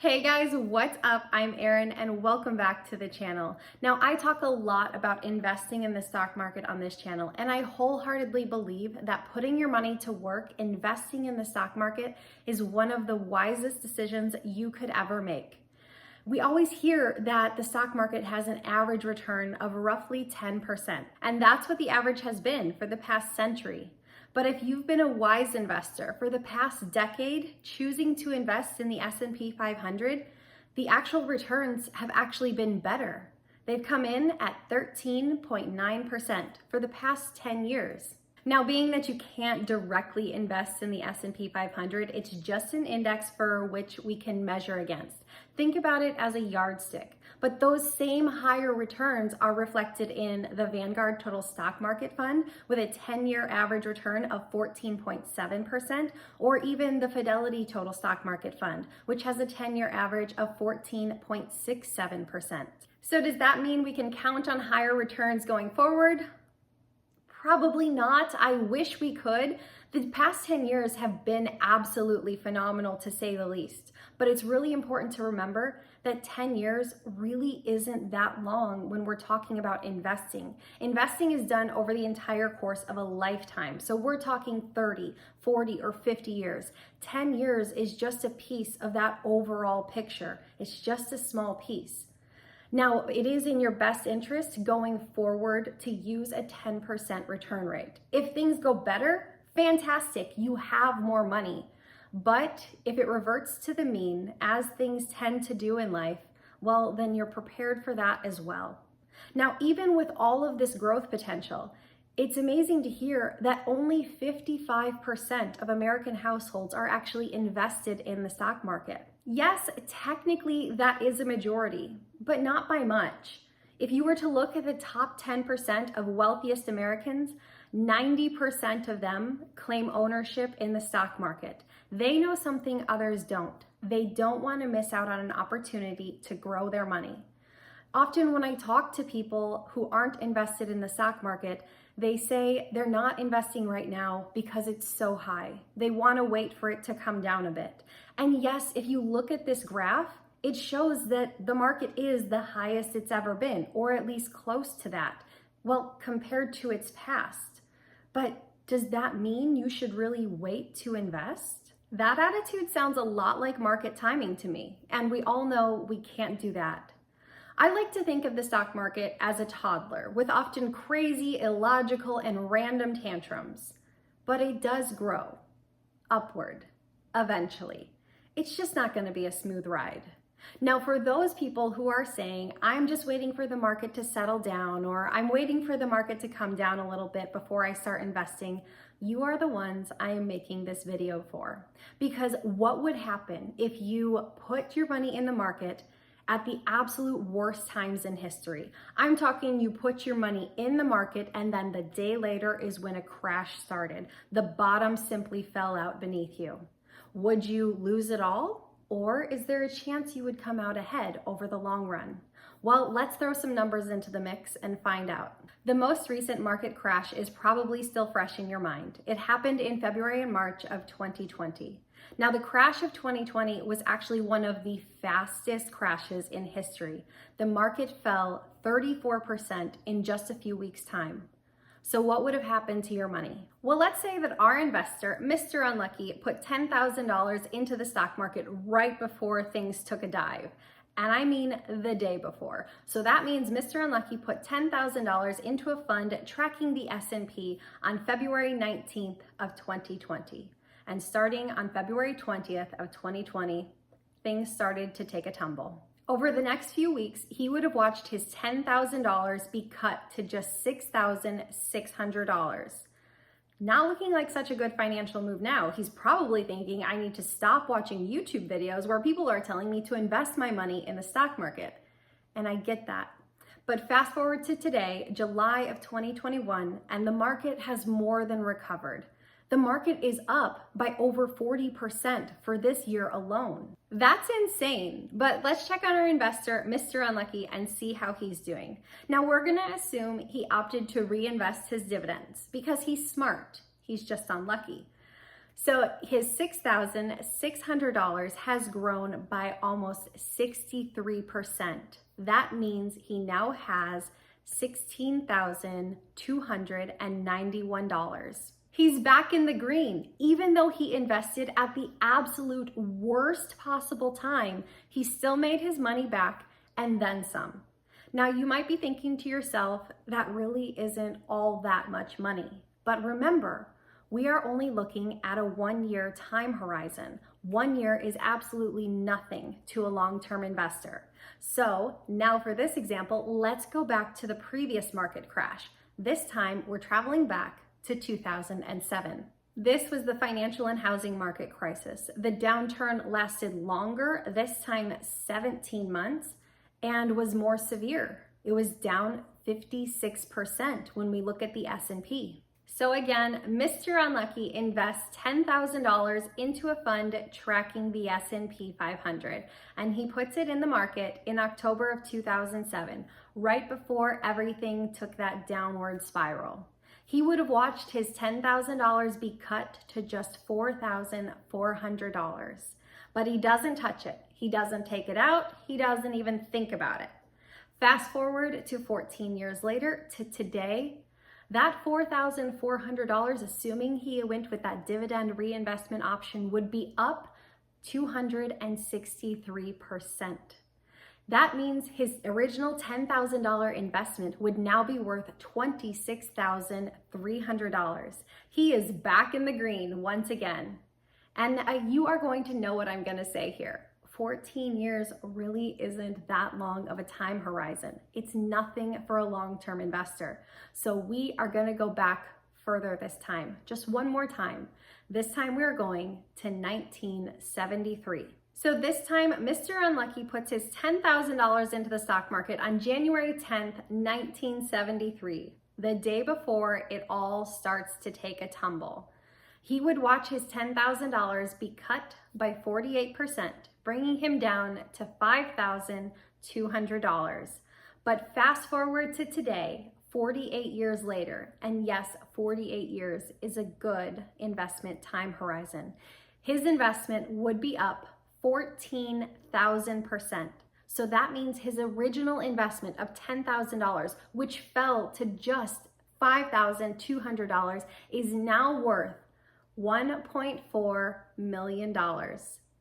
Hey guys, what's up? I'm Erin and welcome back to the channel. Now, I talk a lot about investing in the stock market on this channel, and I wholeheartedly believe that putting your money to work, investing in the stock market, is one of the wisest decisions you could ever make. We always hear that the stock market has an average return of roughly 10%, and that's what the average has been for the past century. But if you've been a wise investor for the past decade, choosing to invest in the S&P 500, the actual returns have actually been better. They've come in at 13.9% for the past 10 years. Now, being that you can't directly invest in the S&P 500, it's just an index for which we can measure against. Think about it as a yardstick. But those same higher returns are reflected in the Vanguard Total Stock Market Fund with a 10-year average return of 14.7%, or even the Fidelity Total Stock Market Fund, which has a 10-year average of 14.67%. So does that mean we can count on higher returns going forward? Probably not. I wish we could. The past 10 years have been absolutely phenomenal, to say the least. But it's really important to remember that 10 years really isn't that long when we're talking about investing. Investing is done over the entire course of a lifetime. So we're talking 30, 40, or 50 years. 10 years is just a piece of that overall picture. It's just a small piece. Now, it is in your best interest going forward to use a 10% return rate. If things go better, fantastic, you have more money. But if it reverts to the mean, as things tend to do in life, well, then you're prepared for that as well. Now, even with all of this growth potential, it's amazing to hear that only 55% of American households are actually invested in the stock market. Yes, technically that is a majority, but not by much. If you were to look at the top 10% of wealthiest Americans, 90% of them claim ownership in the stock market. They know something others don't. They don't want to miss out on an opportunity to grow their money. Often when I talk to people who aren't invested in the stock market, they say they're not investing right now because it's so high. They want to wait for it to come down a bit. And yes, if you look at this graph, it shows that the market is the highest it's ever been, or at least close to that. Well, compared to its past. But does that mean you should really wait to invest? That attitude sounds a lot like market timing to me, and we all know we can't do that. I like to think of the stock market as a toddler with often crazy, illogical, and random tantrums. But it does grow upward eventually. It's just not going to be a smooth ride. Now, for those people who are saying, I'm just waiting for the market to settle down, or I'm waiting for the market to come down a little bit before I start investing, you are the ones I am making this video for. Because what would happen if you put your money in the market at the absolute worst times in history? I'm talking you put your money in the market and then the day later is when a crash started. The bottom simply fell out beneath you. Would you lose it all? Or is there a chance you would come out ahead over the long run? Well, let's throw some numbers into the mix and find out. The most recent market crash is probably still fresh in your mind. It happened in February and March of 2020. Now, the crash of 2020 was actually one of the fastest crashes in history. The market fell 34% in just a few weeks' time. So what would have happened to your money? Well, let's say that our investor, Mr. Unlucky, put $10,000 into the stock market right before things took a dive. And I mean the day before. So that means Mr. Unlucky put $10,000 into a fund tracking the S&P on February 19th of 2020. And starting on February 20th of 2020, things started to take a tumble. Over the next few weeks, he would have watched his $10,000 be cut to just $6,600. Not looking like such a good financial move now. He's probably thinking, I need to stop watching YouTube videos where people are telling me to invest my money in the stock market. And I get that. But fast forward to today, July of 2021, and the market has more than recovered. The market is up by over 40% for this year alone. That's insane, but let's check on our investor, Mr. Unlucky, and see how he's doing. Now, we're gonna assume he opted to reinvest his dividends because he's smart. He's just unlucky. So his $6,600 has grown by almost 63%. That means he now has $16,291. He's back in the green. Even though he invested at the absolute worst possible time, he still made his money back and then some. Now, you might be thinking to yourself, that really isn't all that much money. But remember, we are only looking at a 1-year time horizon. 1 year is absolutely nothing to a long-term investor. So now for this example, let's go back to the previous market crash. This time we're traveling back to 2007. This was the financial and housing market crisis. The downturn lasted longer, this time 17 months, and was more severe. It was down 56% when we look at the S&P. So again, Mr. Unlucky invests $10,000 into a fund tracking the S&P 500, and he puts it in the market in October of 2007, right before everything took that downward spiral. He would have watched his $10,000 be cut to just $4,400, but he doesn't touch it. He doesn't take it out. He doesn't even think about it. Fast forward to 14 years later to today. That $4,400, assuming he went with that dividend reinvestment option, would be up 263%. That means his original $10,000 investment would now be worth $26,300. He is back in the green once again. And you are going to know what I'm going to say here. 14 years really isn't that long of a time horizon. It's nothing for a long-term investor. So we are going to go back further this time, just one more time. This time we're going to 1973. So this time, Mr. Unlucky puts his $10,000 into the stock market on January 10th, 1973, the day before it all starts to take a tumble. He would watch his $10,000 be cut by 48%, bringing him down to $5,200. But fast forward to today, 48 years later, and yes, 48 years is a good investment time horizon. His investment would be up 14,000%. So that means his original investment of $10,000, which fell to just $5,200, is now worth $1.4 million.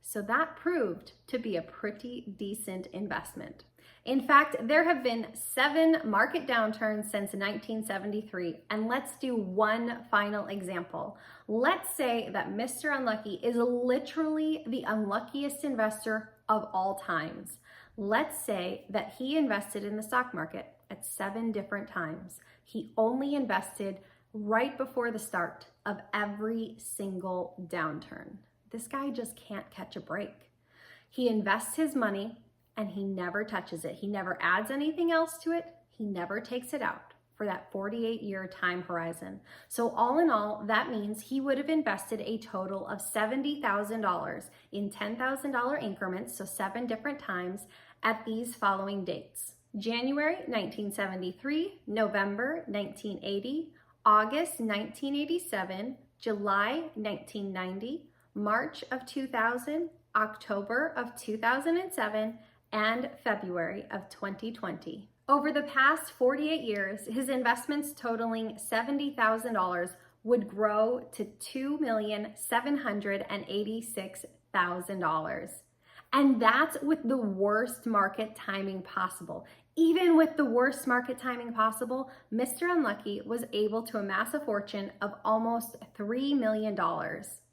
So that proved to be a pretty decent investment. In fact, there have been 7 market downturns since 1973, and let's do one final example. Let's say that Mr. Unlucky is literally the unluckiest investor of all times. Let's say that he invested in the stock market at 7 different times. He only invested right before the start of every single downturn. This guy just can't catch a break. He invests his money and he never touches it. He never adds anything else to it. He never takes it out for that 48-year time horizon. So all in all, that means he would have invested a total of $70,000 in $10,000 increments, so 7 different times, at these following dates: January 1973, November 1980, August 1987, July 1990, March of 2000, October of 2007, and February of 2020. Over the past 48 years, his investments totaling $70,000 would grow to $2,786,000. And that's with the worst market timing possible. Even with the worst market timing possible, Mr. Unlucky was able to amass a fortune of almost $3 million.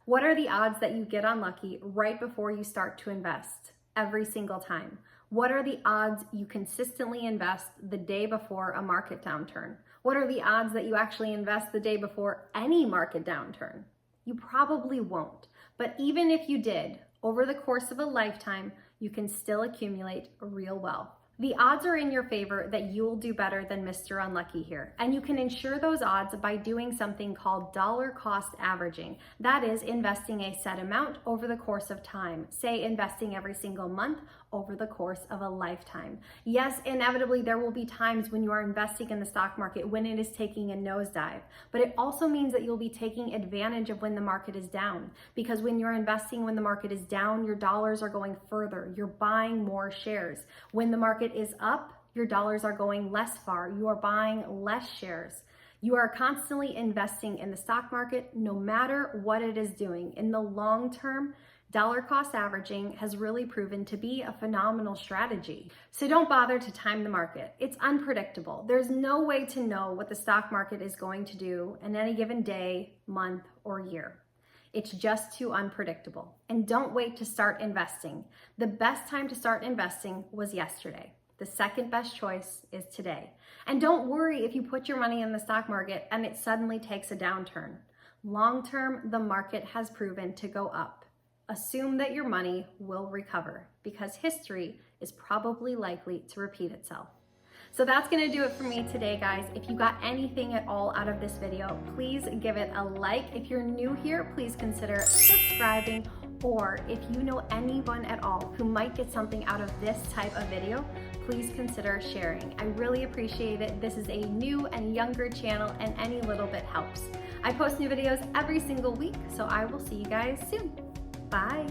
What are the odds that you get unlucky right before you start to invest every single time? What are the odds you consistently invest the day before a market downturn? What are the odds that you actually invest the day before any market downturn? You probably won't. But even if you did, over the course of a lifetime, you can still accumulate real wealth. The odds are in your favor that you'll do better than Mr. Unlucky here. And you can ensure those odds by doing something called dollar cost averaging. That is investing a set amount over the course of time. Say investing every single month over the course of a lifetime. Yes, inevitably there will be times when you are investing in the stock market when it is taking a nosedive, but it also means that you'll be taking advantage of when the market is down. Because when you're investing when the market is down, your dollars are going further. You're buying more shares. When the market is up, your dollars are going less far. You are buying less shares. You are constantly investing in the stock market no matter what it is doing. In the long term, dollar cost averaging has really proven to be a phenomenal strategy. So don't bother to time the market. It's unpredictable. There's no way to know what the stock market is going to do in any given day, month, or year. It's just too unpredictable. And don't wait to start investing. The best time to start investing was yesterday. The second best choice is today. And don't worry if you put your money in the stock market and it suddenly takes a downturn. Long term, the market has proven to go up. Assume that your money will recover because history is probably likely to repeat itself. So that's gonna do it for me today, guys. If you got anything at all out of this video, please give it a like. If you're new here, please consider subscribing. Or if you know anyone at all who might get something out of this type of video, please consider sharing. I really appreciate it. This is a new and younger channel and any little bit helps. I post new videos every single week, so I will see you guys soon. Bye.